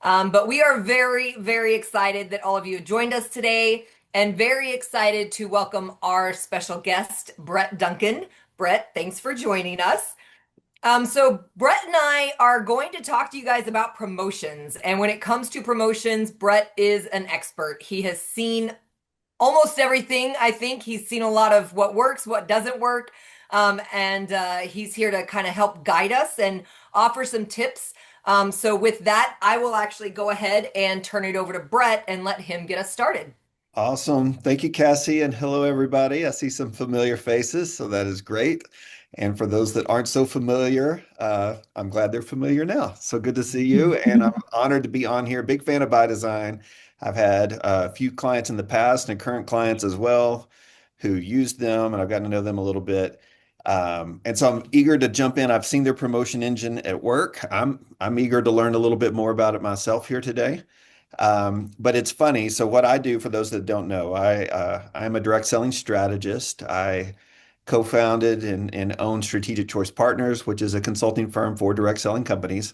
But we are very, very excited that all of you joined us today and very excited to welcome our special guest, Brett Duncan. Brett, thanks for joining us. So Brett and I are going to talk to you guys about promotions. And when it comes to promotions, Brett is an expert. He has seen almost everything. I think he's seen a lot of what works, what doesn't work. And he's here to kind of help guide us and offer some tips. So with that, I will actually go ahead and turn it over to Brett and let him get us started. Awesome. Thank you, Cassie, and hello, everybody. I see some familiar faces, so that is great. And for those that aren't so familiar, I'm glad they're familiar now. So good to see you, and I'm honored to be on here. Big fan of ByDesign. I've had a few clients in the past and current clients as well who used them, and I've gotten to know them a little bit. And so I'm eager to jump in. I've seen their promotion engine at work. I'm eager to learn a little bit more about it myself here today. But it's funny. So what I do, for those that don't know, I'm a direct selling strategist. I co-founded and own Strategic Choice Partners, which is a consulting firm for direct selling companies.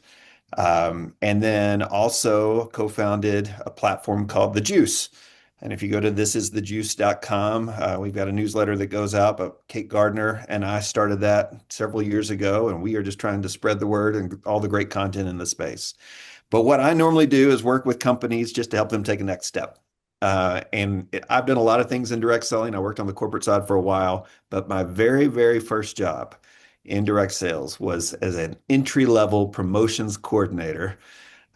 And then also co-founded a platform called The Juice. And if you go to thisisthejuice.com, we've got a newsletter that goes out, but Kate Gardner and I started that several years ago, and we are just trying to spread the word and all the great content in the space. But what I normally do is work with companies just to help them take a next step. I've done a lot of things in direct selling. I worked on the corporate side for a while, but my very, very first job in direct sales was as an entry-level promotions coordinator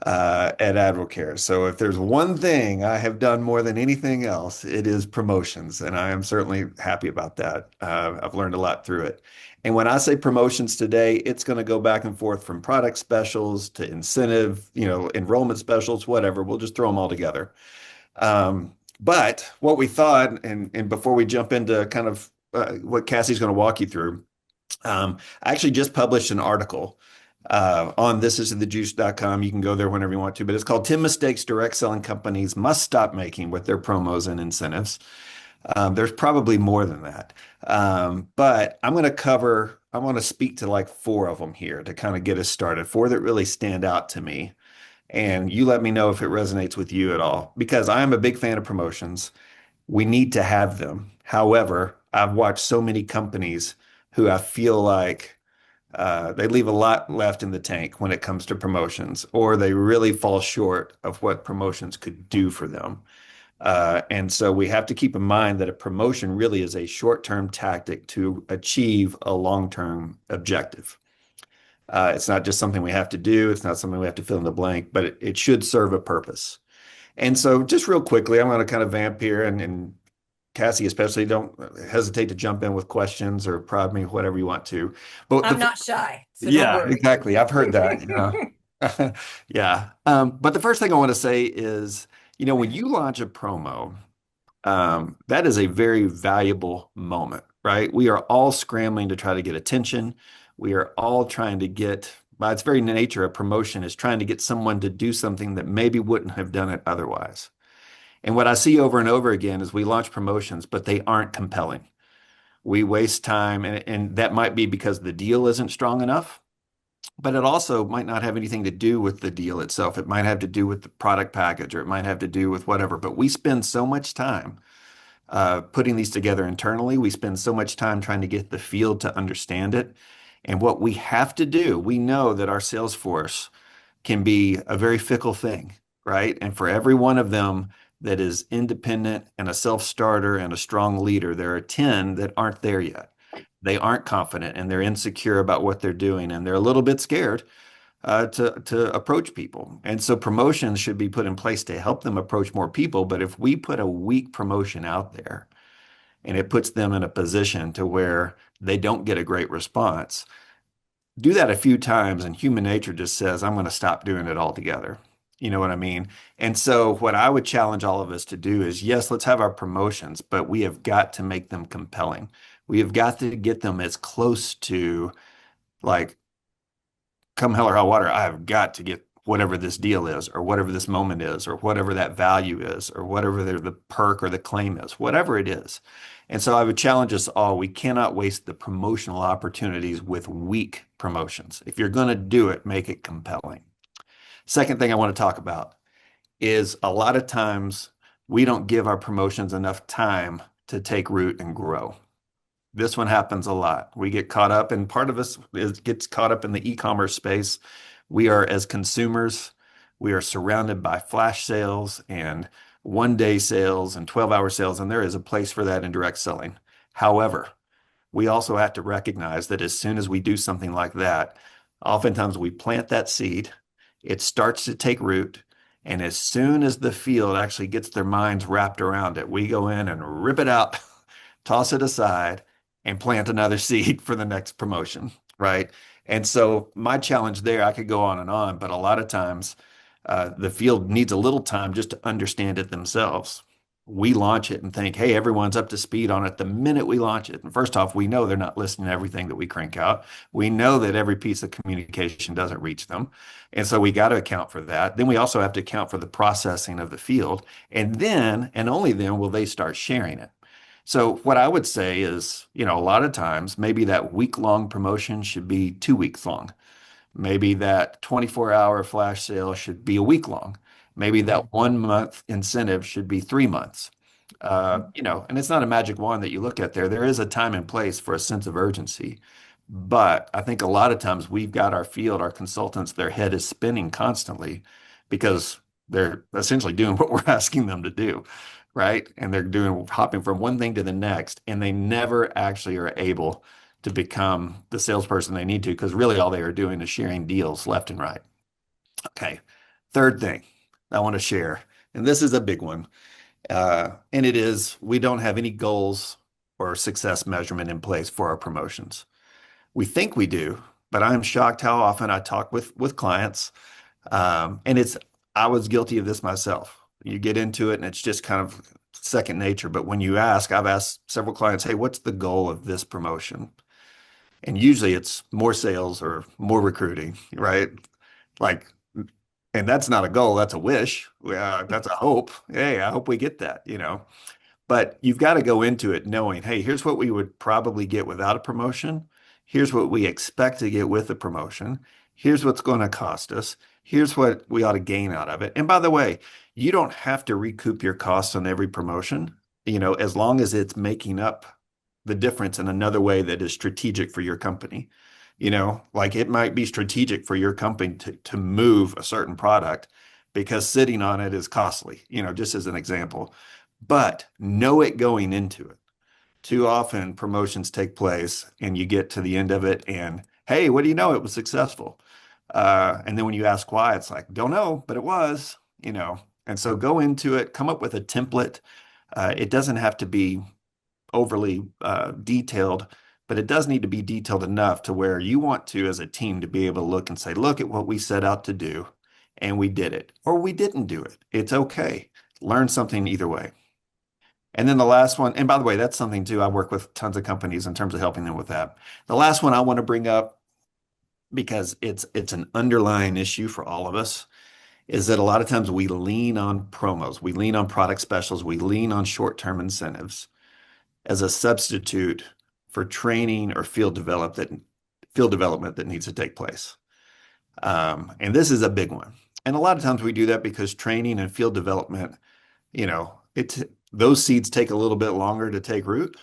at Advocare. So if there's one thing I have done more than anything else, it is promotions, and I am certainly happy about that. I've learned a lot through it. And when I say promotions today, it's going to go back and forth from product specials to incentive, enrollment specials, whatever. We'll just throw them all together. But what we thought, and before we jump into kind of what Cassie's going to walk you through, I actually just published an article on thisisthejuice.com. You can go there whenever you want to, but it's called 10 Mistakes Direct Selling Companies Must Stop Making with Their Promos and Incentives. There's probably more than that. But I want to speak to like four of them here to kind of get us started, four that really stand out to me. And you let me know if it resonates with you at all, because I am a big fan of promotions. We need to have them. However, I've watched so many companies who I feel like they leave a lot left in the tank when it comes to promotions, or they really fall short of what promotions could do for them. And so we have to keep in mind that a promotion really is a short-term tactic to achieve a long-term objective. It's not just something we have to do. It's not something we have to fill in the blank, but it should serve a purpose. And so just real quickly, I'm going to kind of vamp here and Cassie, especially, don't hesitate to jump in with questions or prod me, whatever you want to. But I'm not shy, so don't yeah, worry. exactly. I've heard that. Yeah. Yeah. But the first thing I want to say is, when you launch a promo, that is a very valuable moment, right? We are all scrambling to try to get attention. We are all trying to get, by its very nature, a promotion is trying to get someone to do something that maybe wouldn't have done it otherwise. And what I see over and over again is we launch promotions, but they aren't compelling. We waste time, and that might be because the deal isn't strong enough, but it also might not have anything to do with the deal itself. It might have to do with the product package, or it might have to do with whatever. But we spend so much time putting these together internally. We spend so much time trying to get the field to understand it. And what we have to do, we know that our sales force can be a very fickle thing, right? And for every one of them that is independent and a self-starter and a strong leader, there are 10 that aren't there yet. They aren't confident and they're insecure about what they're doing and they're a little bit scared to approach people. And so promotions should be put in place to help them approach more people. But if we put a weak promotion out there and it puts them in a position to where they don't get a great response, do that a few times and human nature just says, I'm going to stop doing it altogether. You know what I mean? And so what I would challenge all of us to do is, yes, let's have our promotions, but we have got to make them compelling. We have got to get them as close to like, come hell or high water, I have got to get whatever this deal is, or whatever this moment is, or whatever that value is, or whatever the perk or the claim is, whatever it is. And so I would challenge us all. We cannot waste the promotional opportunities with weak promotions. If you're going to do it, make it compelling. Second thing I want to talk about is a lot of times we don't give our promotions enough time to take root and grow. This one happens a lot. We get caught up, and part of us gets caught up in the e-commerce space. We are, as consumers, we are surrounded by flash sales and one-day sales and 12-hour sales, and there is a place for that in direct selling. However, we also have to recognize that as soon as we do something like that, oftentimes we plant that seed, it starts to take root, and as soon as the field actually gets their minds wrapped around it, we go in and rip it out, toss it aside, and plant another seed for the next promotion, right? And so my challenge there, I could go on, but a lot of times the field needs a little time just to understand it themselves. We launch it and think, hey, everyone's up to speed on it the minute we launch it. And first off, we know they're not listening to everything that we crank out. We know that every piece of communication doesn't reach them. And so we got to account for that. Then we also have to account for the processing of the field. And then, and only then, will they start sharing it. So what I would say is, a lot of times maybe that week-long promotion should be 2 weeks long. Maybe that 24-hour flash sale should be a week long. Maybe that 1 month incentive should be 3 months. And it's not a magic wand that you look at there. There is a time and place for a sense of urgency. But I think a lot of times we've got our field, our consultants, their head is spinning constantly because they're essentially doing what we're asking them to do, right? And they're doing hopping from one thing to the next, and they never actually are able to become the salesperson they need to because really all they are doing is sharing deals left and right. Okay. Third thing I want to share, and this is a big one, and it is we don't have any goals or success measurement in place for our promotions. We think we do, but I'm shocked how often I talk with clients, and I was guilty of this myself. You get into it, and it's just kind of second nature. But when you ask, I've asked several clients, "Hey, what's the goal of this promotion?" And usually it's more sales or more recruiting, right? Like, and that's not a goal, that's a wish. That's a hope. Hey, I hope we get that. But you've got to go into it knowing, hey, here's what we would probably get without a promotion. Here's what we expect to get with a promotion. Here's what's going to cost us. Here's what we ought to gain out of it. And by the way, you don't have to recoup your costs on every promotion, as long as it's making up the difference in another way that is strategic for your company. Like it might be strategic for your company to move a certain product because sitting on it is costly, just as an example. But know it going into it. Too often promotions take place and you get to the end of it and, hey, what do you know? It was successful. And then when you ask why, it's like, don't know, but it was. And so go into it, come up with a template. It doesn't have to be overly detailed, but it does need to be detailed enough to where you want to, as a team, to be able to look and say, look at what we set out to do, and we did it, or we didn't do it. It's okay. Learn something either way. And then the last one, and by the way, that's something too. I work with tons of companies in terms of helping them with that. The last one I want to bring up, because it's an underlying issue for all of us, is that a lot of times we lean on promos, we lean on product specials, we lean on short-term incentives as a substitute for training or field development that needs to take place. And this is a big one. And a lot of times we do that because training and field development, those seeds take a little bit longer to take root,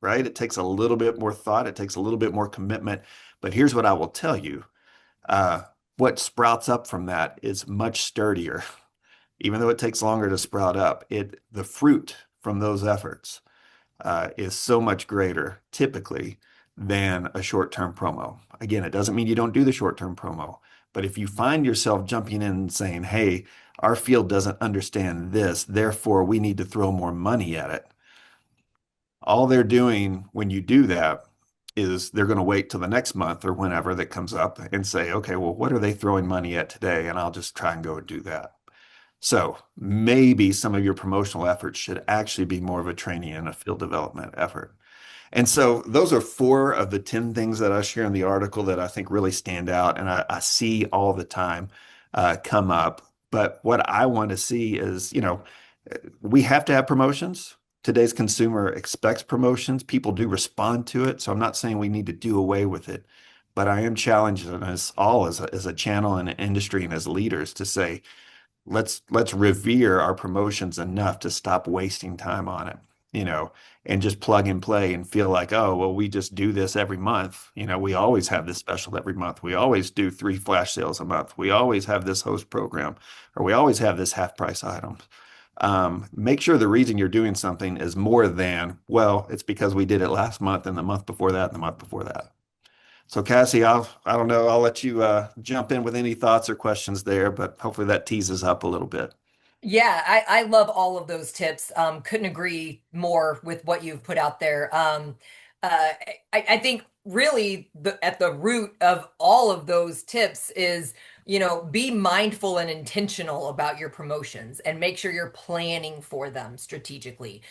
right? It takes a little bit more thought. It takes a little bit more commitment. But here's what I will tell you. Uh, what sprouts up from that is much sturdier. Even though it takes longer to sprout up, the fruit from those efforts is so much greater typically than a short-term promo. Again, it doesn't mean you don't do the short-term promo, but if you find yourself jumping in and saying, hey, our field doesn't understand this, therefore we need to throw more money at it. All they're doing when you do that is they're going to wait till the next month or whenever that comes up and say, okay, well, what are they throwing money at today? And I'll just try and go and do that. So maybe some of your promotional efforts should actually be more of a training and a field development effort. And so those are 4 of the 10 things that I share in the article that I think really stand out and I see all the time come up. But what I want to see is, we have to have promotions. Today's consumer expects promotions. People do respond to it. So I'm not saying we need to do away with it. but I am challenging us all as a channel and an industry and as leaders to say, let's revere our promotions enough to stop wasting time on it, you know, and just plug and play and feel like, oh, well, we just do this every month. You know, we always have this special every month. We always do three flash sales a month. We always have this host program, or we always have this half price item. Make sure the reason you're doing something is more than, well, it's because we did it last month and the month before that and the month before that. So Cassie, I don't know, I'll let you jump in with any thoughts or questions there, but hopefully that teases up a little bit. Yeah, I love all of those tips. Couldn't agree more with what you've put out there. I think really at the root of all of those tips is, be mindful and intentional about your promotions and make sure you're planning for them strategically.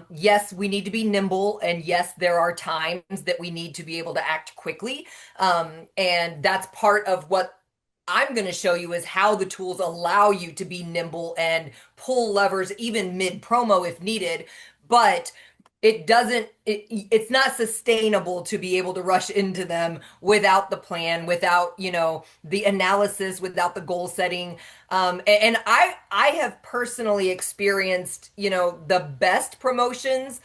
Yes, we need to be nimble, and yes, there are times that we need to be able to act quickly. And that's part of what I'm going to show you is how the tools allow you to be nimble and pull levers even mid promo if needed. But it's not sustainable to be able to rush into them without the plan, without, the analysis, without the goal setting. And I have personally experienced, the best promotions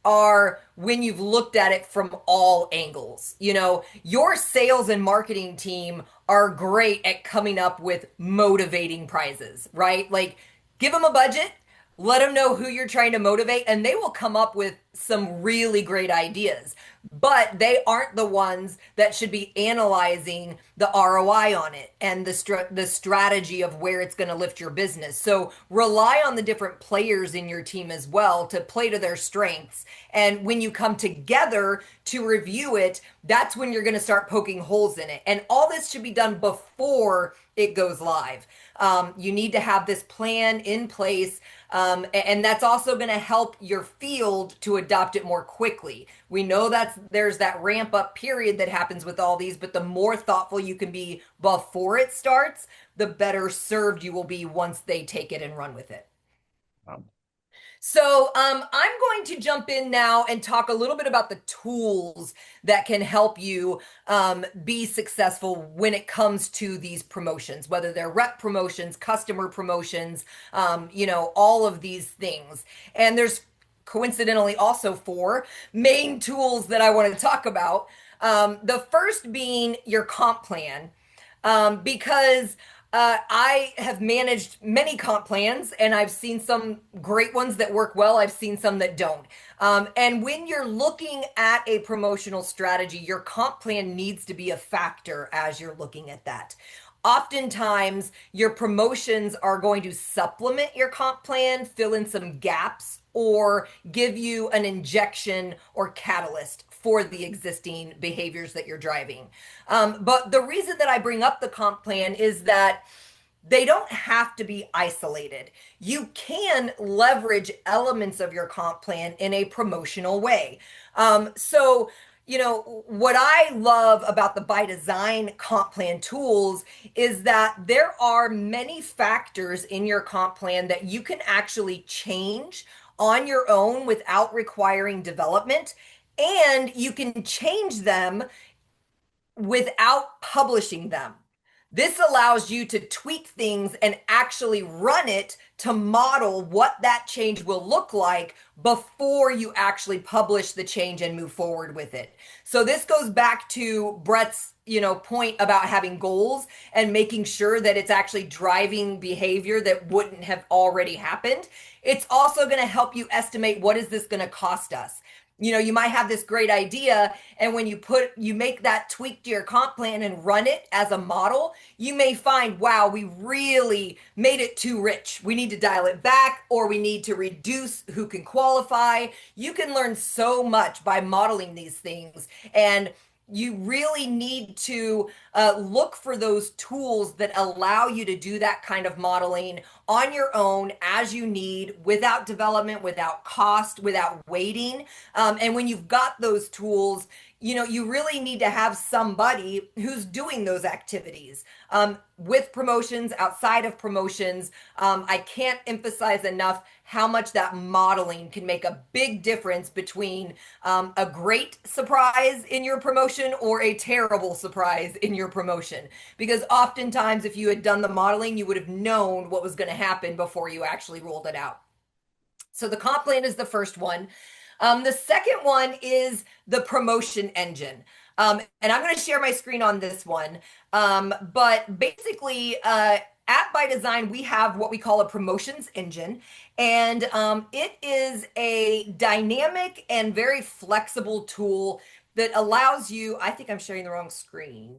are when you've looked at it from all angles. Your sales and marketing team are great at coming up with motivating prizes, right? Like, give them a budget, let them know who you're trying to motivate, and they will come up with some really great ideas. But they aren't the ones that should be analyzing the ROI on it and the strategy of where it's going to lift your business. So rely on the different players in your team as well to play to their strengths. And when you come together to review it, that's when you're going to start poking holes in it. And all this should be done before it goes live. You need to have this plan in place. And that's also going to help your field to adopt it more quickly. We know that there's that ramp up period that happens with all these, but the more thoughtful you can be before it starts, the better served you will be once they take it and run with it. Um, So, I'm going to jump in now and talk a little bit about the tools that can help you be successful when it comes to these promotions, whether they're rep promotions, customer promotions, all of these things. And there's coincidentally also four main tools that I want to talk about. The first being your comp plan, because I have managed many comp plans and I've seen some great ones that work well. I've seen some that don't. And when you're looking at a promotional strategy, your comp plan needs to be a factor as you're looking at that. Oftentimes, your promotions are going to supplement your comp plan, fill in some gaps, or give you an injection or catalyst for the existing behaviors that you're driving. But the reason that I bring up the comp plan is that they don't have to be isolated. You can leverage elements of your comp plan in a promotional way. What I love about the ByDesign comp plan tools is that there are many factors in your comp plan that you can actually change on your own without requiring development, and you can change them without publishing them. This allows you to tweak things and actually run it to model what that change will look like before you actually publish the change and move forward with it. So this goes back to Brett's, point about having goals and making sure that it's actually driving behavior that wouldn't have already happened. It's also going to help you estimate what is this going to cost us. You might have this great idea, and when you make that tweak to your comp plan and run it as a model, you may find, wow, we really made it too rich. We need to dial it back, or we need to reduce who can qualify. You can learn so much by modeling these things, and you really need to look for those tools that allow you to do that kind of modeling on your own as you need, without development, without cost, without waiting. And when you've got those tools, you really need to have somebody who's doing those activities with promotions, outside of promotions. I can't emphasize enough how much that modeling can make a big difference between a great surprise in your promotion or a terrible surprise in your promotion. Because oftentimes, if you had done the modeling, you would have known what was going to happen before you actually rolled it out. So the comp plan is the first one. The second one is the promotion engine. And I'm going to share my screen on this one. But basically, at ByDesign, we have what we call a promotions engine. And it is a dynamic and very flexible tool that allows you, I think I'm sharing the wrong screen.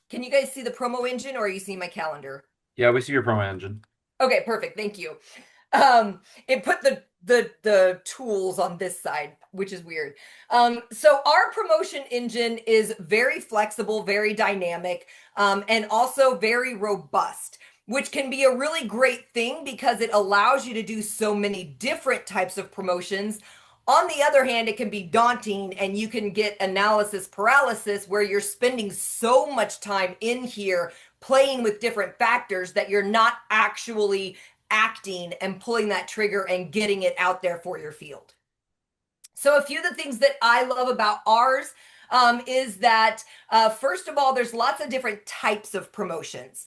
Can you guys see the promo engine or are you seeing my calendar? Yeah, we see your promo engine. Okay, perfect. Thank you. It put the tools on this side, which is weird. So our promotion engine is very flexible, very dynamic, and also very robust, which can be a really great thing because it allows you to do so many different types of promotions. On the other hand, it can be daunting and you can get analysis paralysis where you're spending so much time in here playing with different factors that you're not actually acting and pulling that trigger and getting it out there for your field. So a few of the things that I love about ours is that first of all, there's lots of different types of promotions.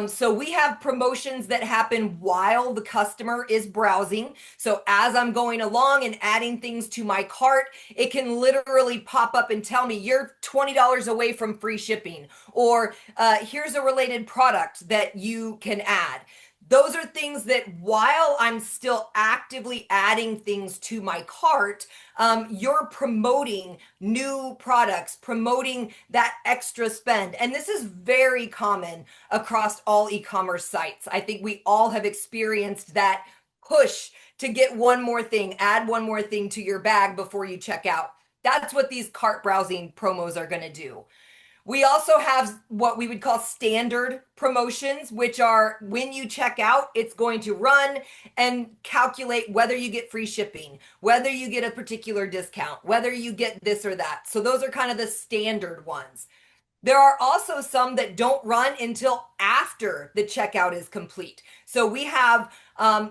So we have promotions that happen while the customer is browsing. So as I'm going along and adding things to my cart, it can literally pop up and tell me you're $20 away from free shipping, or here's a related product that you can add. Those are things that while I'm still actively adding things to my cart, you're promoting new products, promoting that extra spend. And this is very common across all e-commerce sites. I think we all have experienced that push to get one more thing, add one more thing to your bag before you check out. That's what these cart browsing promos are going to do. We also have what we would call standard promotions, which are when you check out, it's going to run and calculate whether you get free shipping, whether you get a particular discount, whether you get this or that. So those are kind of the standard ones. There are also some that don't run until after the checkout is complete. So we have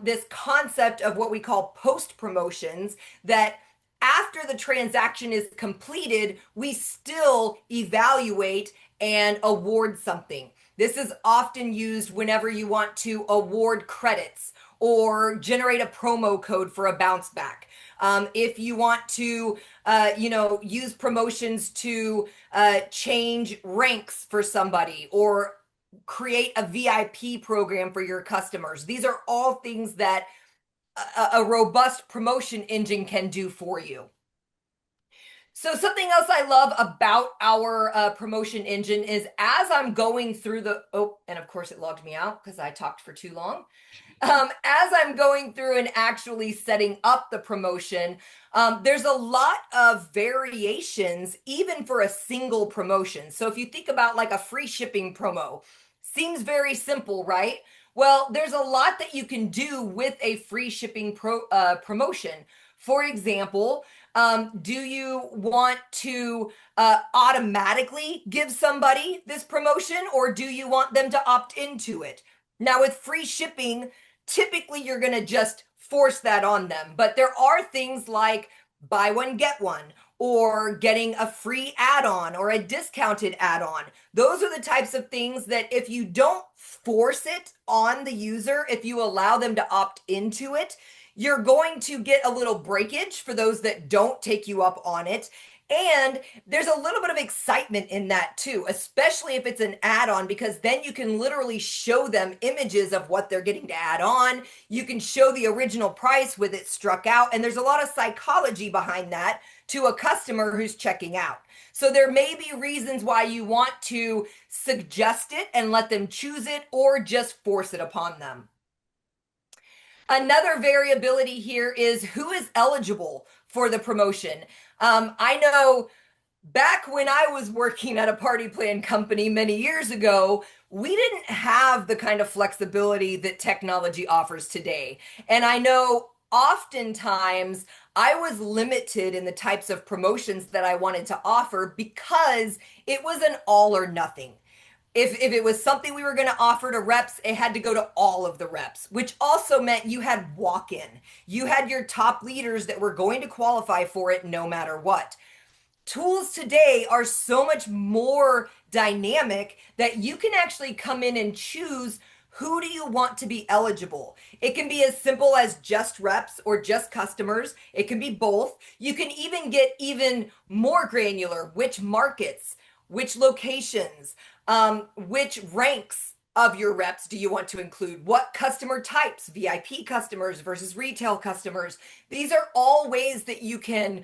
this concept of what we call post promotions that after the transaction is completed, we still evaluate and award something. This is often used whenever you want to award credits or generate a promo code for a bounce back. If you want to, use promotions to change ranks for somebody or create a VIP program for your customers. These are all things that a robust promotion engine can do for you. So something else I love about our promotion engine is as I'm going through and of course it logged me out because I talked for too long. As I'm going through and actually setting up the promotion, there's a lot of variations even for a single promotion. So if you think about like a free shipping promo, seems very simple, right? Well, there's a lot that you can do with a free shipping promotion. For example, do you want to automatically give somebody this promotion or do you want them to opt into it? Now, with free shipping, typically you're going to just force that on them. But there are things like buy one, get one, or getting a free add-on or a discounted add-on. Those are the types of things that if you don't force it on the user, if you allow them to opt into it, you're going to get a little breakage for those that don't take you up on it. And there's a little bit of excitement in that too, especially if it's an add-on, because then you can literally show them images of what they're getting to add on. You can show the original price with it struck out. And there's a lot of psychology behind that to a customer who's checking out. So there may be reasons why you want to suggest it and let them choose it or just force it upon them. Another variability here is who is eligible for the promotion. I know back when I was working at a party plan company many years ago, we didn't have the kind of flexibility that technology offers today. And I know oftentimes I was limited in the types of promotions that I wanted to offer because it was an all or nothing. If it was something we were going to offer to reps, it had to go to all of the reps, which also meant you had walk-in. You had your top leaders that were going to qualify for it no matter what. Tools today are so much more dynamic that you can actually come in and choose who do you want to be eligible. It can be as simple as just reps or just customers. It can be both. You can even get even more granular, which markets, which locations, which ranks of your reps do you want to include? What customer types, VIP customers versus retail customers? These are all ways that you can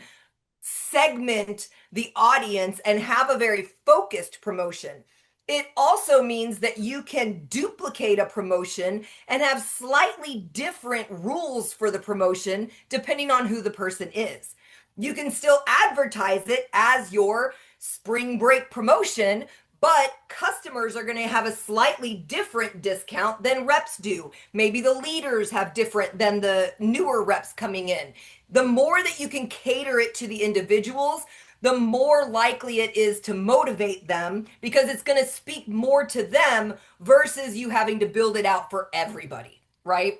segment the audience and have a very focused promotion. It also means that you can duplicate a promotion and have slightly different rules for the promotion depending on who the person is. You can still advertise it as your spring break promotion, but customers are going to have a slightly different discount than reps do. Maybe the leaders have different than the newer reps coming in. The more that you can cater it to the individuals, the more likely it is to motivate them because it's going to speak more to them versus you having to build it out for everybody, right?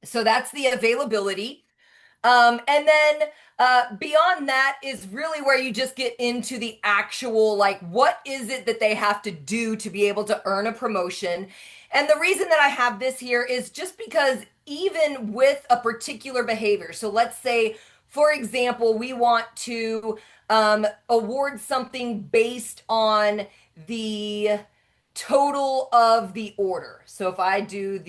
So that's the availability. And then beyond that is really where you just get into the actual, like, what is it that they have to do to be able to earn a promotion? And the reason that I have this here is just because even with a particular behavior, so let's say, for example, we want to award something based on the total of the order. So if I do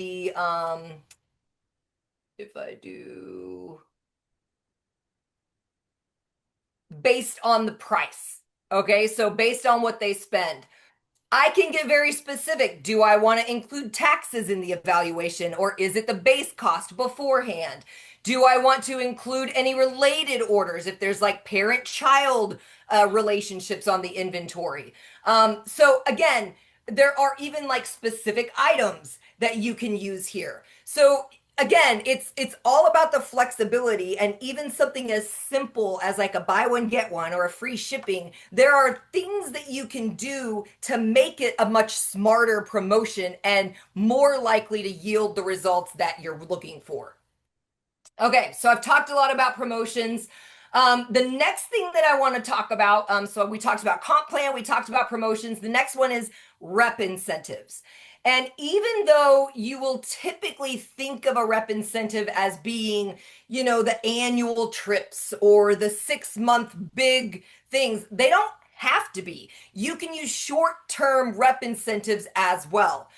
based on the price. Okay, so based on what they spend. I can get very specific. Do I want to include taxes in the evaluation or is it the base cost beforehand? Do I want to include any related orders if there's like parent-child relationships on the inventory? So again, there are even like specific items that you can use here. So again, it's all about the flexibility, and even something as simple as like a buy one get one or a free shipping, there are things that you can do to make it a much smarter promotion and more likely to yield the results that you're looking for. Okay, so I've talked a lot about promotions. The next thing that I want to talk about, so we talked about comp plan, we talked about promotions. The next one is rep incentives. And even though you will typically think of a rep incentive as being, the annual trips or the 6-month big things, they don't have to be. You can use short-term rep incentives as well.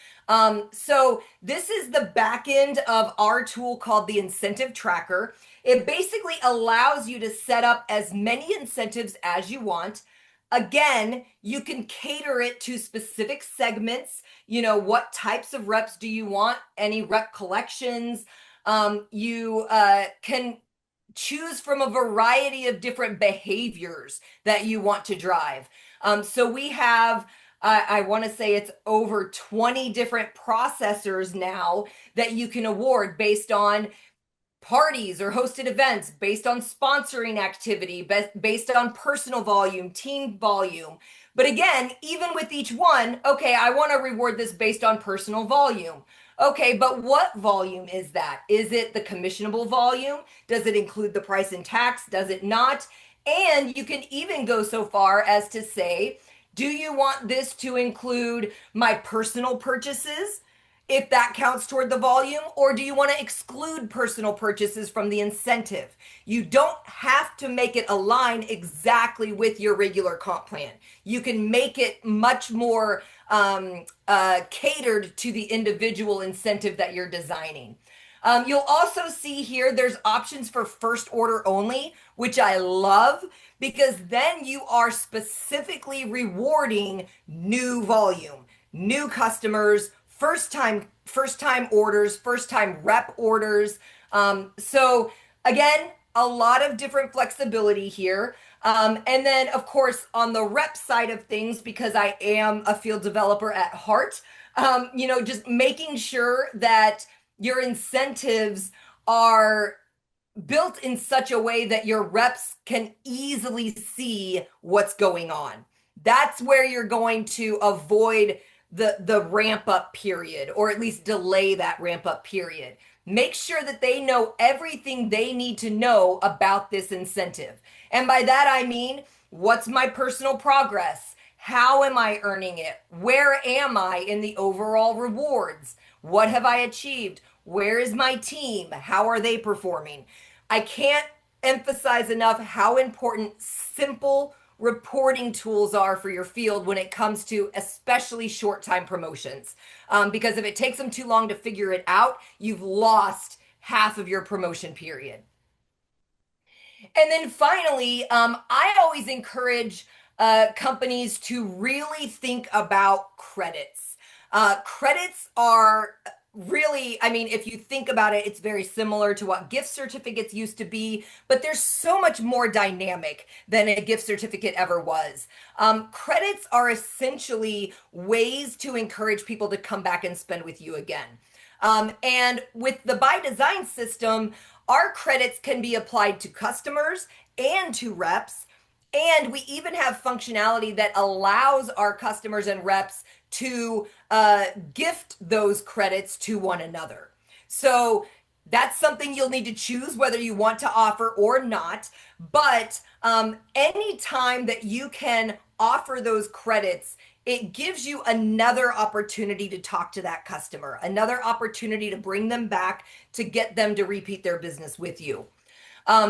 So this is the back end of our tool called the incentive tracker. It basically allows you to set up as many incentives as you want. Again, you can cater it to specific segments. What types of reps do you want? Any rep collections? You can choose from a variety of different behaviors that you want to drive. So we have I want to say it's over 20 different processors now that you can award based on parties or hosted events, based on sponsoring activity, based on personal volume, team volume. But again, even with each one, okay, I want to reward this based on personal volume. Okay, but what volume is that? Is it the commissionable volume? Does it include the price and tax? Does it not? And you can even go so far as to say, do you want this to include my personal purchases, if that counts toward the volume, or do you want to exclude personal purchases from the incentive? You don't have to make it align exactly with your regular comp plan. You can make it much more catered to the individual incentive that you're designing. You'll also see here there's options for first order only, which I love because then you are specifically rewarding new volume, new customers, first time orders, first time rep orders. So again, a lot of different flexibility here. And then of course on the rep side of things, because I am a field developer at heart, just making sure that your incentives are built in such a way that your reps can easily see what's going on. That's where you're going to avoid the ramp up period, or at least delay that ramp up period. Make sure that they know everything they need to know about this incentive. And by that I mean, what's my personal progress? How am I earning it? Where am I in the overall rewards? What have I achieved? Where is my team? How are they performing? I can't emphasize enough how important simple reporting tools are for your field when it comes to especially short time promotions. Because if it takes them too long to figure it out, you've lost half of your promotion period. And then finally, I always encourage companies to really think about credits. Credits are really, I mean, if you think about it, it's very similar to what gift certificates used to be, but they're so much more dynamic than a gift certificate ever was. Credits are essentially ways to encourage people to come back and spend with you again. And with the ByDesign system, our credits can be applied to customers and to reps. And we even have functionality that allows our customers and reps to gift those credits to one another. So that's something you'll need to choose whether you want to offer or not. But any time that you can offer those credits, it gives you another opportunity to talk to that customer, another opportunity to bring them back, to get them to repeat their business with you.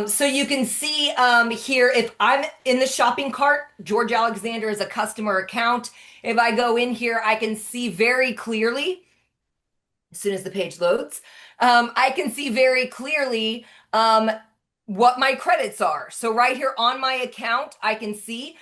So you can see here, if I'm in the shopping cart, George Alexander is a customer account. If I go in here, I can see very clearly, as soon as the page loads, I can see very clearly what my credits are. So right here on my account, I can see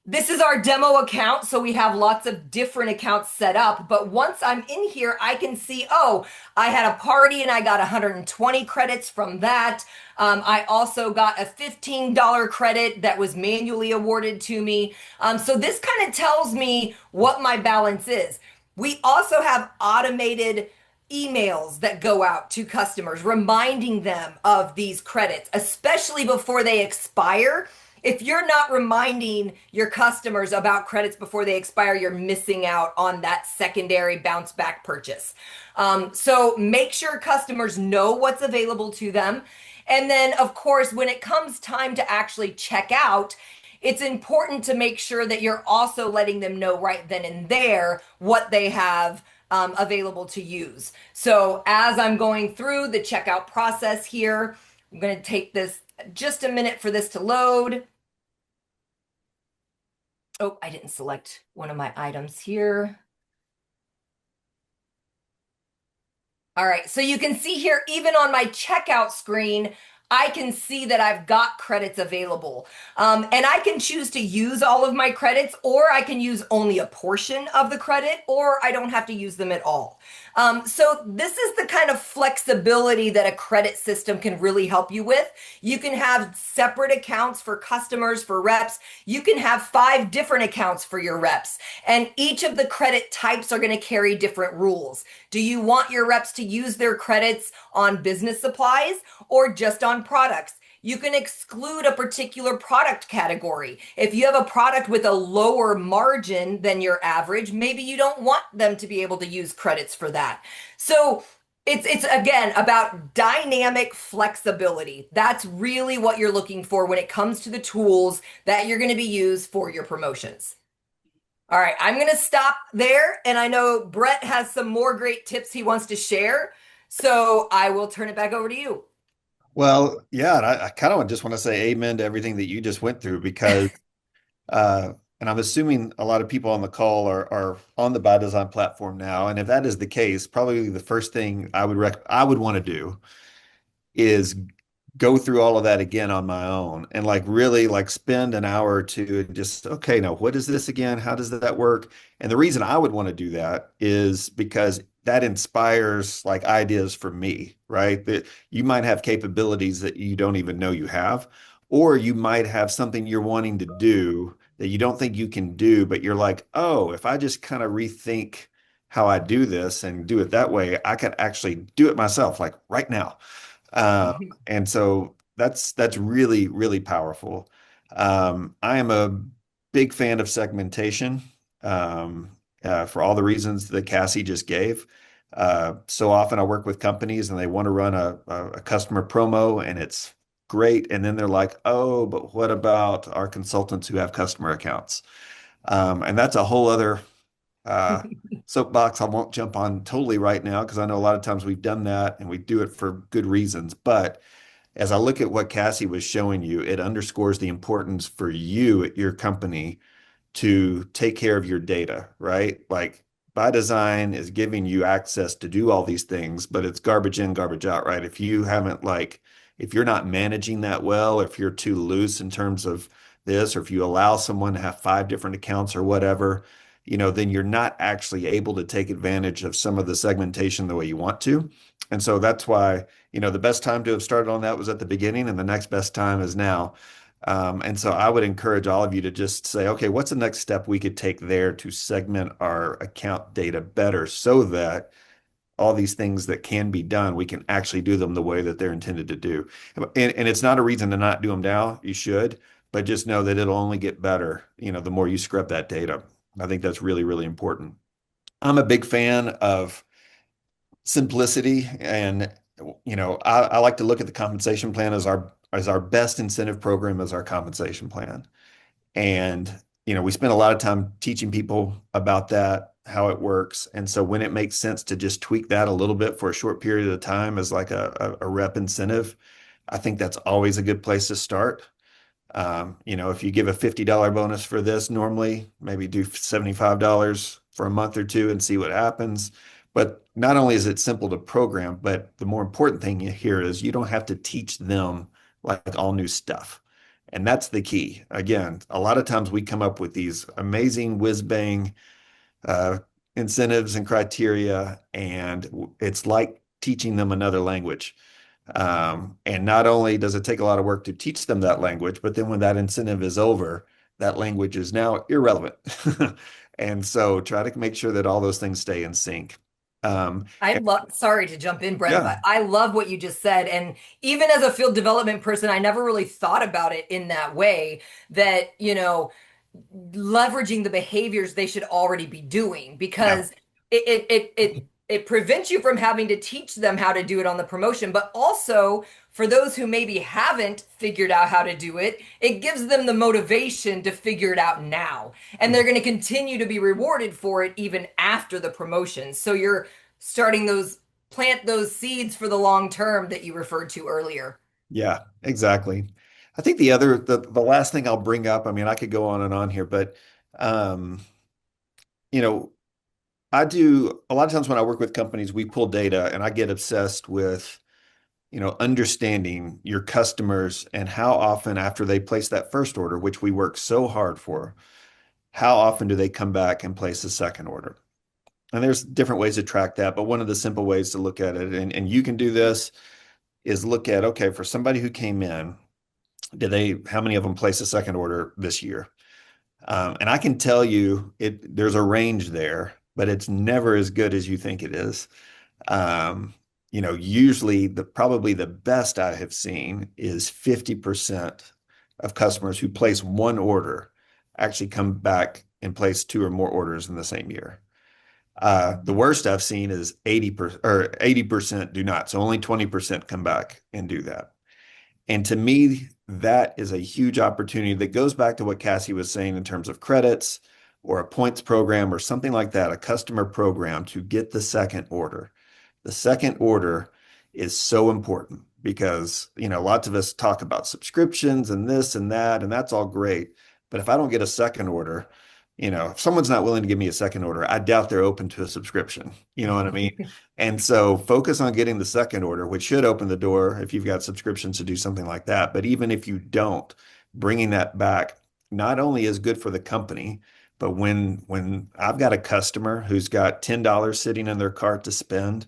this is our demo account, so we have lots of different accounts set up. But once I'm in here, I can see, oh, I had a party and I got 120 credits from that. I also got a $15 credit that was manually awarded to me. So this kind of tells me what my balance is. We also have automated emails that go out to customers reminding them of these credits, especially before they expire. If you're not reminding your customers about credits before they expire, you're missing out on that secondary bounce back purchase. So make sure customers know what's available to them. And then, of course, when it comes time to actually check out, it's important to make sure that you're also letting them know right then and there what they have available to use. So as I'm going through the checkout process here, I'm going to take this just a minute for this to load. Oh, I didn't select one of my items here. All right, so you can see here, even on my checkout screen, I can see that I've got credits available. And I can choose to use all of my credits, or I can use only a portion of the credit, or I don't have to use them at all. So this is the kind of flexibility that a credit system can really help you with. You can have separate accounts for customers, for reps. You can have 5 different accounts for your reps, and each of the credit types are going to carry different rules. Do you want your reps to use their credits on business supplies or just on products? You can exclude a particular product category. If you have a product with a lower margin than your average, maybe you don't want them to be able to use credits for that. So it's again about dynamic flexibility. That's really what you're looking for when it comes to the tools that you're going to be used for your promotions. All right, I'm going to stop there. And I know Brett has some more great tips he wants to share. So I will turn it back over to you. Well, yeah, and I kind of just want to say amen to everything that you just went through because, and I'm assuming a lot of people on the call are on the By Design platform now. And if that is the case, probably the first thing I would want to do is go through all of that again on my own and like really like spend an hour or two and just, okay, now what is this again? How does that work? And the reason I would want to do that is because that inspires like ideas for me, right? That you might have capabilities that you don't even know you have, or you might have something you're wanting to do that you don't think you can do, but you're like, oh, if I just kind of rethink how I do this and do it that way, I could actually do it myself, like right now. And so that's really, really powerful. I am a big fan of segmentation for all the reasons that Cassie just gave. So often I work with companies and they want to run a customer promo and it's great. And then they're like, oh, but what about our consultants who have customer accounts? And that's a whole other uh, soapbox I won't jump on totally right now because I know a lot of times we've done that and we do it for good reasons. But as I look at what Cassie was showing you, it underscores the importance for you at your company to take care of your data, right? Like ByDesign is giving you access to do all these things, but it's garbage in, garbage out, right? If you haven't if you're not managing that well, if you're too loose in terms of this, or if you allow someone to have five different accounts or whatever, then you're not actually able to take advantage of some of the segmentation the way you want to. And so that's why, the best time to have started on that was at the beginning, and the next best time is now. And so I would encourage all of you to just say, okay, what's the next step we could take there to segment our account data better so that all these things that can be done, we can actually do them the way that they're intended to do. And it's not a reason to not do them now. You should, but just know that it'll only get better, the more you scrub that data. I think that's really, really important. I'm a big fan of simplicity and I like to look at the compensation plan as our best incentive program as our compensation plan. And, we spend a lot of time teaching people about that, how it works. And so when it makes sense to just tweak that a little bit for a short period of time as like a rep incentive, I think that's always a good place to start. If you give a $50 bonus for this, normally maybe do $75 for a month or two and see what happens. But not only is it simple to program, but the more important thing here is you don't have to teach them like all new stuff. And that's the key. Again, a lot of times we come up with these amazing whiz bang uh, incentives and criteria, and it's like teaching them another language. And not only does it take a lot of work to teach them that language, but then when that incentive is over, that language is now irrelevant. And so try to make sure that all those things stay in sync. I And love, sorry to jump in, Brett, yeah, but I love what you just said. And even as a field development person, I never really thought about it in that way that, leveraging the behaviors they should already be doing yeah, because it prevents you from having to teach them how to do it on the promotion, but also for those who maybe haven't figured out how to do it, it gives them the motivation to figure it out now. And they're going to continue to be rewarded for it even after the promotion. So you're starting plant those seeds for the long term that you referred to earlier. yeah, exactly. I think the last thing I'll bring up, I mean, I could go on and on here, but um, you know, I do a lot of times when I work with companies, we pull data and I get obsessed with, understanding your customers and how often after they place that first order, which we work so hard for, how often do they come back and place a second order? And there's different ways to track that, but one of the simple ways to look at it, and you can do this, is look at, okay, for somebody who came in, how many of them place a second order this year? And I can tell you there's a range there, but it's never as good as you think it is. Um, Usually probably the best I have seen is 50% of customers who place one order actually come back and place two or more orders in the same year. The worst I've seen is 80% do not. So only 20% come back and do that. And to me, that is a huge opportunity that goes back to what Cassie was saying in terms of credits or a points program or something like that, a customer program to get the second order. The second order is so important because, lots of us talk about subscriptions and this and that, and that's all great. But if I don't get a second order, if someone's not willing to give me a second order, I doubt they're open to a subscription. You know what I mean? And so focus on getting the second order, which should open the door if you've got subscriptions to do something like that. But even if you don't, bringing that back not only is good for the company, but when I've got a customer who's got $10 sitting in their cart to spend,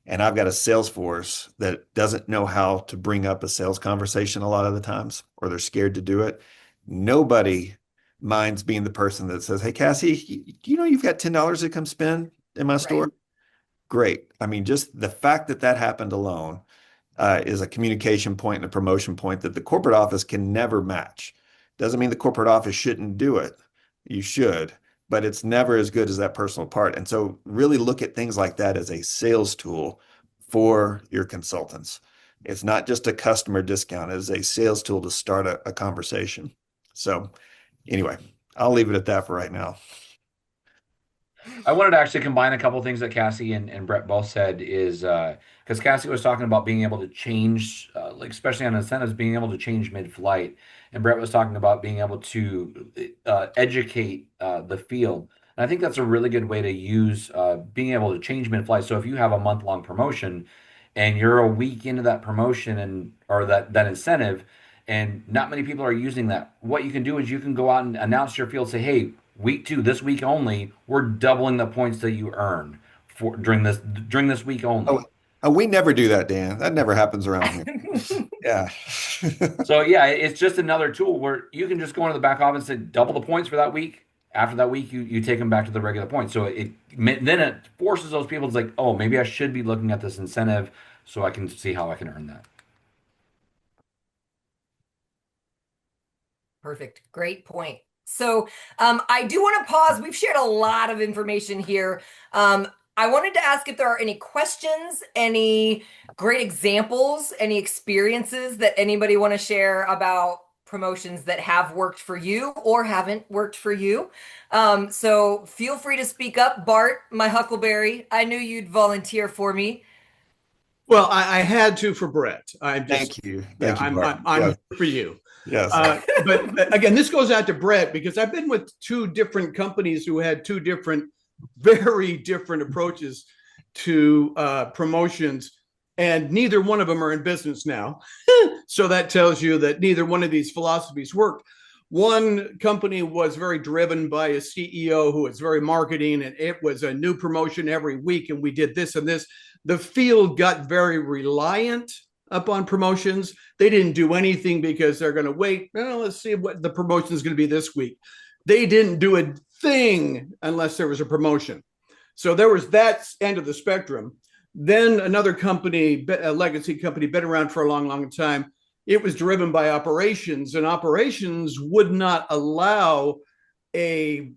and I've got a sales force that doesn't know how to bring up a sales conversation a lot of the times, or they're scared to do it, nobody minds being the person that says, "Hey, Cassie, do you know you've got $10 to come spend in my Right. store?" Great. I mean, just the fact that that happened alone is a communication point and a promotion point that the corporate office can never match. Doesn't mean the corporate office shouldn't do it. You should, but it's never as good as that personal part. And so really look at things like that as a sales tool for your consultants. It's not just a customer discount, it is a sales tool to start a conversation. So anyway, I'll leave it at that for right now. I wanted to actually combine a couple of things that Cassie and Brett both said is because Cassie was talking about being able to change, like especially on incentives, being able to change mid-flight, and Brett was talking about being able to educate the field. And I think that's a really good way to use being able to change mid-flight. So if you have a month-long promotion and you're a week into that promotion and or that incentive, and not many people are using that, what you can do is you can go out and announce to your field, say, hey, week two, this week only, we're doubling the points that you earn for during this week Oh, only. we never do that, Dan. That never happens around here. Yeah. So yeah, it's just another tool where you can just go into the back office and say double the points for that week. After that week, you take them back to the regular points. So then it forces those people to like, oh, maybe I should be looking at this incentive so I can see how I can earn that. Perfect. Great point. So I do want to pause. We've shared a lot of information here. I wanted to ask if there are any questions, any great examples, any experiences that anybody want to share about promotions that have worked for you or haven't worked for you. So feel free to speak up. Bart, my huckleberry, I knew you'd volunteer for me. Well, I had to for Brett. I'm just, Thank you. yeah, Thank you, Bart. I'm Yes. here for you. Yes. But again, this goes out to Brett because I've been with two different companies who had two different, very different approaches to promotions, and neither one of them are in business now. So that tells you that neither one of these philosophies worked. One company was very driven by a CEO who was very marketing, and it was a new promotion every week, and we did this and this. The field got very reliant upon promotions. They didn't do anything because they're going to wait. Well, let's see what the promotion is going to be this week. They didn't do a thing unless there was a promotion. So there was that end of the spectrum. Then another company, a legacy company, been around for a long, long time. It was driven by operations, and operations would not allow a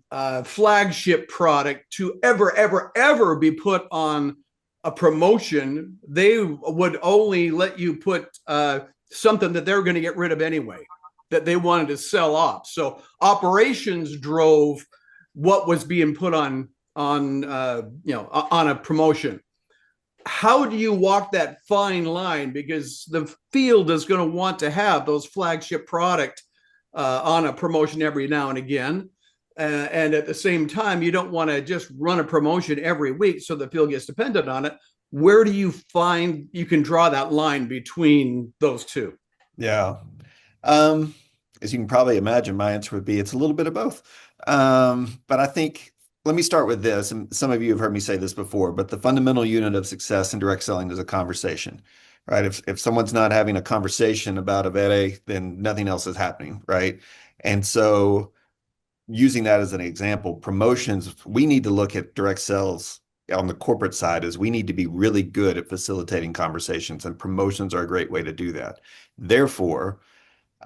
flagship product to ever be put on a promotion. They would only let you put something that they're going to get rid of anyway, that they wanted to sell off. So operations drove what was being put on a promotion. How do you walk that fine line? Because the field is going to want to have those flagship product on a promotion every now and again. And at the same time, you don't want to just run a promotion every week so the field gets dependent on it. Where do you find you can draw that line between those two? Yeah. Um, as you can probably imagine, my answer would be it's a little bit of both. But I think let me start with this, and some of you have heard me say this before, but the fundamental unit of success in direct selling is a conversation, right? If someone's not having a conversation about a vere, then nothing else is happening, right? And so using that as an example, promotions, we need to look at direct sales on the corporate side is we need to be really good at facilitating conversations, and promotions are a great way to do that. Therefore,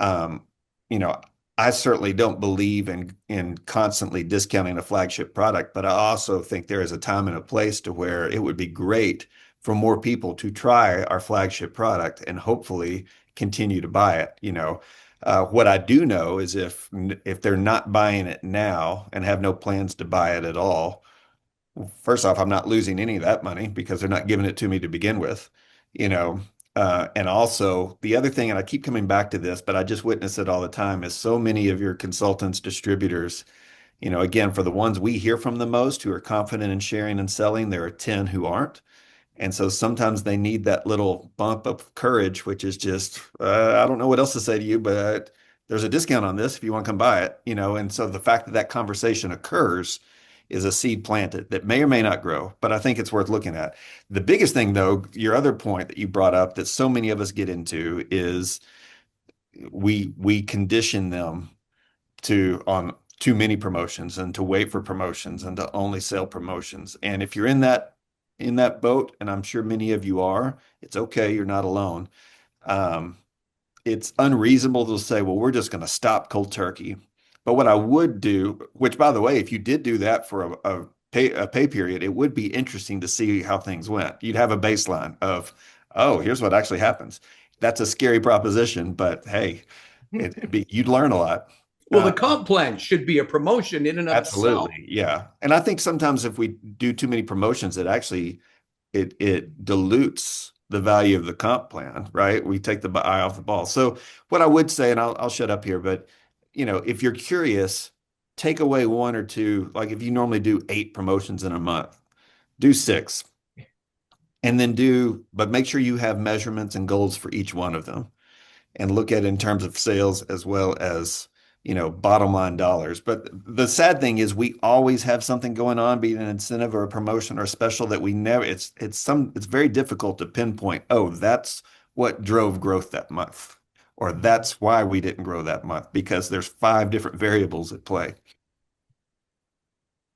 um, you know, I certainly don't believe in constantly discounting a flagship product, but I also think there is a time and a place to where it would be great for more people to try our flagship product and hopefully continue to buy it. What I do know is if they're not buying it now and have no plans to buy it at all, first off, I'm not losing any of that money because they're not giving it to me to begin with, you know. And also the other thing, and I keep coming back to this, but I just witness it all the time, is so many of your consultants, distributors, again, for the ones we hear from the most who are confident in sharing and selling, there are 10 who aren't. And so sometimes they need that little bump of courage, which is just, I don't know what else to say to you, but there's a discount on this if you want to come buy it. And so the fact that that conversation occurs is a seed planted that may or may not grow, but I think it's worth looking at. The biggest thing, though, your other point that you brought up that so many of us get into is we condition them to on too many promotions and to wait for promotions and to only sell promotions. And if you're in that in that boat, and I'm sure many of you are, it's okay. You're not alone. Um, it's unreasonable to say, well, we're just going to stop cold turkey. But what I would do, which by the way, if you did do that for a pay period, it would be interesting to see how things went. You'd have a baseline of, oh, here's what actually happens. That's a scary proposition, but hey, you'd learn a lot. Well, the comp plan should be a promotion in and of itself. Absolutely, yeah. And I think sometimes if we do too many promotions, it dilutes the value of the comp plan, right? We take the eye off the ball. So what I would say, and I'll shut up here, but if you're curious, take away one or two. Like if you normally do 8 promotions in a month, do 6, and then but make sure you have measurements and goals for each one of them, and look at it in terms of sales as well as bottom line dollars. But the sad thing is we always have something going on, be it an incentive or a promotion or a special that we never it's very difficult to pinpoint, oh, that's what drove growth that month, or that's why we didn't grow that month, because there's 5 different variables at play.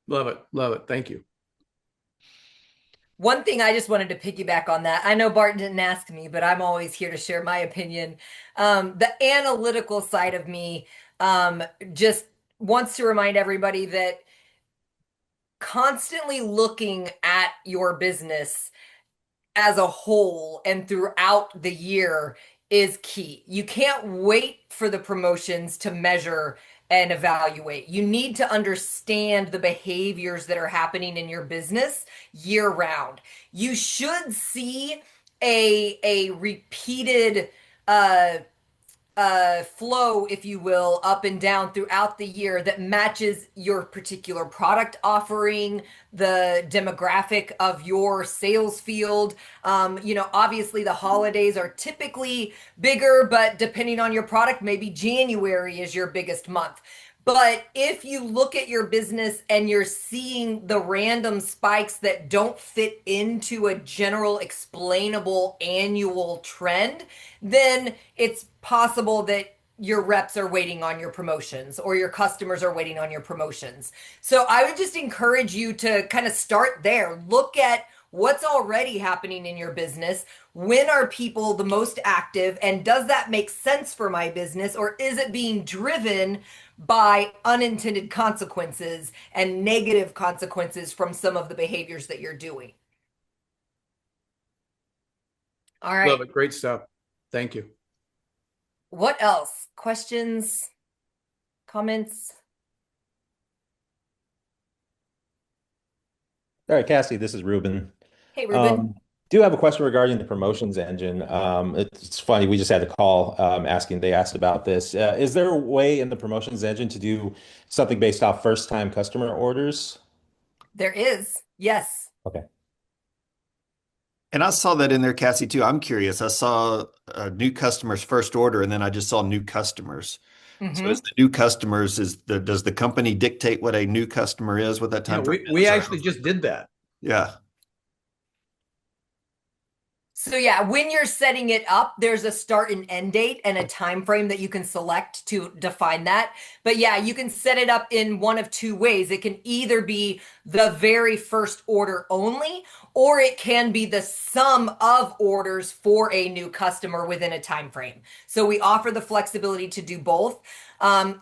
Love it. Love it. Thank you. One thing I just wanted to piggyback on that. I know Bart didn't ask me, but I'm always here to share my opinion. The analytical side of me just wants to remind everybody that constantly looking at your business as a whole and throughout the year is key. You can't wait for the promotions to measure and evaluate. You need to understand the behaviors that are happening in your business year round. You should see a repeated flow, if you will, up and down throughout the year that matches your particular product offering, the demographic of your sales field. Obviously the holidays are typically bigger, but depending on your product, maybe January is your biggest month. But if you look at your business and you're seeing the random spikes that don't fit into a general explainable annual trend, then it's possible that your reps are waiting on your promotions or your customers are waiting on your promotions. So I would just encourage you to kind of start there. Look at what's already happening in your business. When are people the most active? And does that make sense for my business? Or is it being driven by unintended consequences and negative consequences from some of the behaviors that you're doing? All right. Love it. Great stuff. Thank you. What else? Questions? Comments? All right, Cassie, this is Ruben. Hey, Ruben. Do have a question regarding the promotions engine. It's funny, we just had a call they asked about this. Is there a way in the promotions engine to do something based off first-time customer orders? There is. Yes. Okay. And I saw that in there, Cassie, too. I'm curious. I saw new customers first order, and then I just saw new customers. So as the new customers, does the company dictate what a new customer is, what that time frame is? We actually just did that. Yeah. So yeah, when you're setting it up, there's a start and end date and a time frame that you can select to define that. But yeah, you can set it up in one of two ways. It can either be the very first order only, or it can be the sum of orders for a new customer within a time frame. So we offer the flexibility to do both.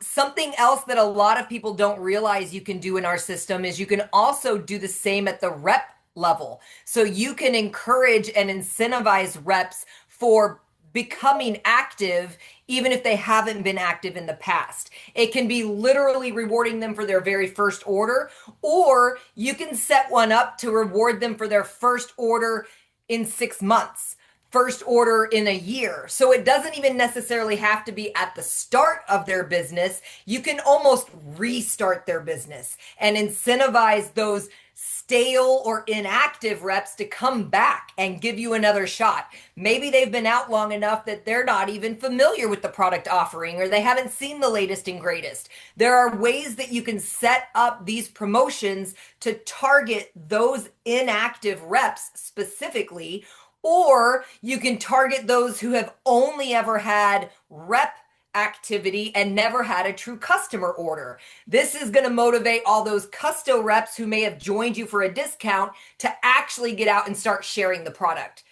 Something else that a lot of people don't realize you can do in our system is you can also do the same at the rep level. So you can encourage and incentivize reps for becoming active, even if they haven't been active in the past. It can be literally rewarding them for their very first order, or you can set one up to reward them for their first order in 6 months, first order in a year. So it doesn't even necessarily have to be at the start of their business. You can almost restart their business and incentivize those stale or inactive reps to come back and give you another shot. Maybe they've been out long enough that they're not even familiar with the product offering, or they haven't seen the latest and greatest. There are ways that you can set up these promotions to target those inactive reps specifically, or you can target those who have only ever had rep activity and never had a true customer order. This is going to motivate all those custo reps who may have joined you for a discount to actually get out and start sharing the product.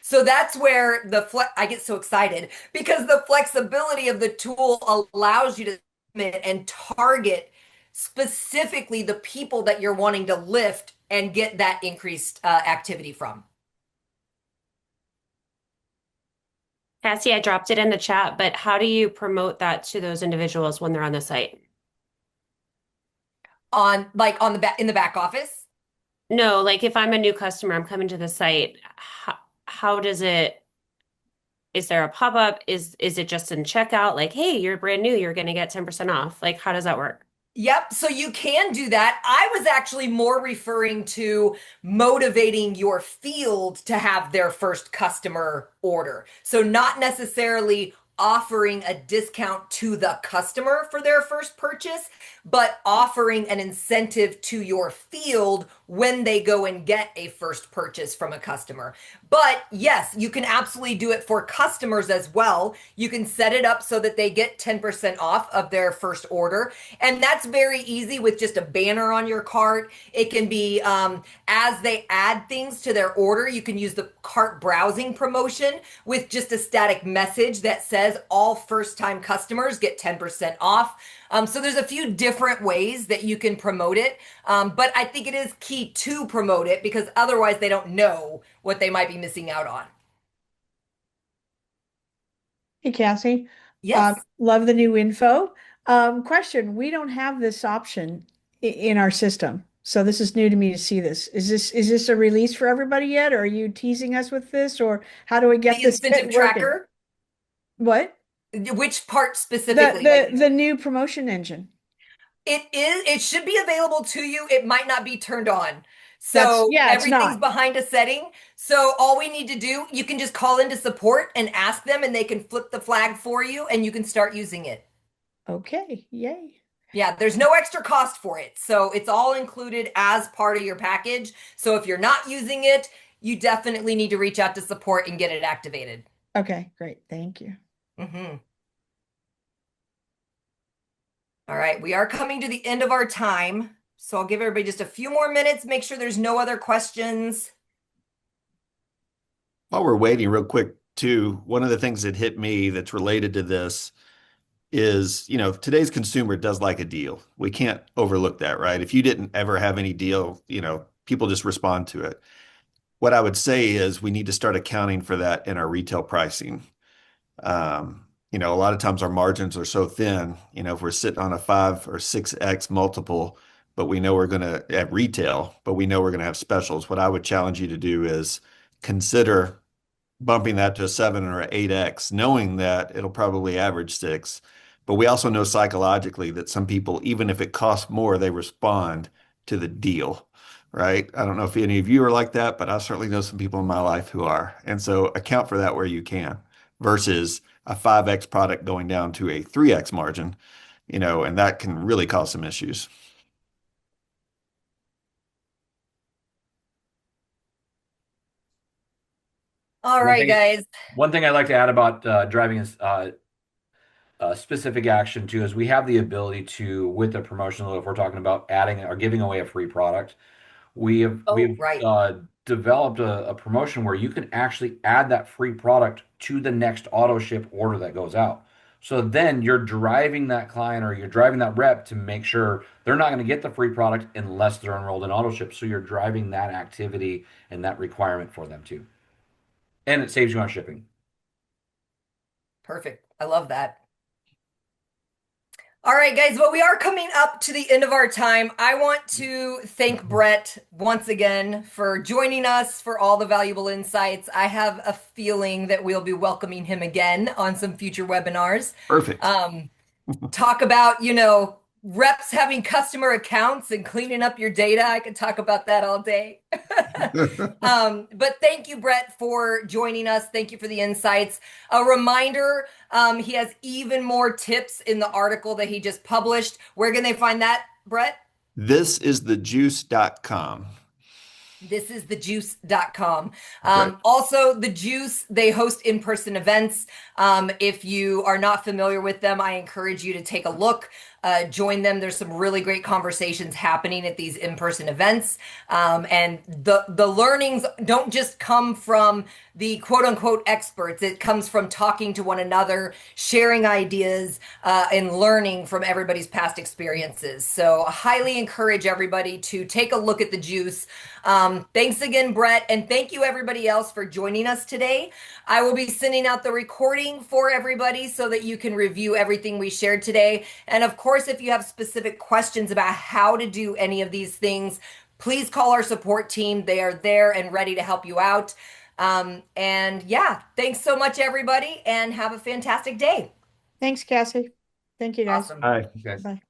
So that's where I get so excited because the flexibility of the tool allows you to segment and target specifically the people that you're wanting to lift and get that increased activity from. Cassie, I dropped it in the chat, but how do you promote that to those individuals when they're on the site? On the back in the back office? No, like if I'm a new customer, I'm coming to the site, how does it, is there a pop-up? Is it just in checkout? Like, hey, you're brand new, you're gonna get 10% off. Like, how does that work? Yep, so you can do that. I was actually more referring to motivating your field to have their first customer order. So not necessarily offering a discount to the customer for their first purchase, but offering an incentive to your field when they go and get a first purchase from a customer. But yes, you can absolutely do it for customers as well. You can set it up so that they get 10% off of their first order. And that's very easy with just a banner on your cart. It can be as they add things to their order, you can use the cart browsing promotion with just a static message that says all first-time customers get 10% off. So there's a few different ways that you can promote it. But I think it is key to promote it because otherwise they don't know what they might be missing out on. Hey, Cassie. Yes. Love the new info. Question, we don't have this option in our system. So this is new to me to see this. Is this a release for everybody yet? Or are you teasing us with this? Or how do we get The this incentive working? tracker, What? which part The specifically? the new promotion engine. It should be available to you. It might not be turned on. That's So yeah, it's everything's not. behind a setting. So all we need to do, you can just call into support and ask them and they can flip the flag for you and you can start using it. Okay, yay. Yeah, there's no extra cost for it. So it's all included as part of your package. So if you're not using it, you definitely need to reach out to support and get it activated. Okay, great. Thank you. All right, we are coming to the end of our time. So I'll give everybody just a few more minutes, make sure there's no other questions. While we're waiting, real quick, too, one of the things that hit me that's related to this is, today's consumer does like a deal. We can't overlook that, right? If you didn't ever have any deal, people just respond to it. What I would say is we need to start accounting for that in our retail pricing. A lot of times our margins are so thin, if we're sitting on a 5 or 6x multiple, but we know we're going to at retail, but we know we're going to have specials. What I would challenge you to do is consider bumping that to a 7 or an 8x, knowing that it'll probably average 6. But we also know psychologically that some people, even if it costs more, they respond to the deal, right? I don't know if any of you are like that, but I certainly know some people in my life who are. And so account for that where you can versus a 5x product going down to a 3x margin, and that can really cause some issues. All right, guys. One thing I'd like to add about driving specific action too is we have the ability to, with the promotional, if we're talking about adding or giving away a free product, we've Right. developed a promotion where you can actually add that free product to the next auto ship order that goes out. So then you're driving that client or you're driving that rep to make sure they're not going to get the free product unless they're enrolled in auto ship. So you're driving that activity and that requirement for them too. And it saves you on shipping. Perfect. I love that. All right, guys. Well, we are coming up to the end of our time. I want to thank Brett once again for joining us, for all the valuable insights. I have a feeling that we'll be welcoming him again on some future webinars. Perfect. Talk about, reps having customer accounts and cleaning up your data. I could talk about that all day. But thank you, Brett, for joining us. Thank you for the insights. A reminder, he has even more tips in the article that he just published. Where can they find that, Brett? Thisisthejuice.com. This is thejuice.com. Great. Also, The Juice, they host in-person events. If you are not familiar with them, I encourage you to take a look, join them. There's some really great conversations happening at these in-person events. And the learnings don't just come from the quote unquote experts. It comes from talking to one another, sharing ideas, and learning from everybody's past experiences. So I highly encourage everybody to take a look at The Juice. Thanks again, Brett, and thank you everybody else for joining us today. I will be sending out the recording for everybody so that you can review everything we shared today. And of course, if you have specific questions about how to do any of these things, please call our support team. They are there and ready to help you out. And yeah, thanks so much, everybody, and have a fantastic day. Thanks, Cassie. Thank you, guys. Awesome. Hi. Okay. Bye.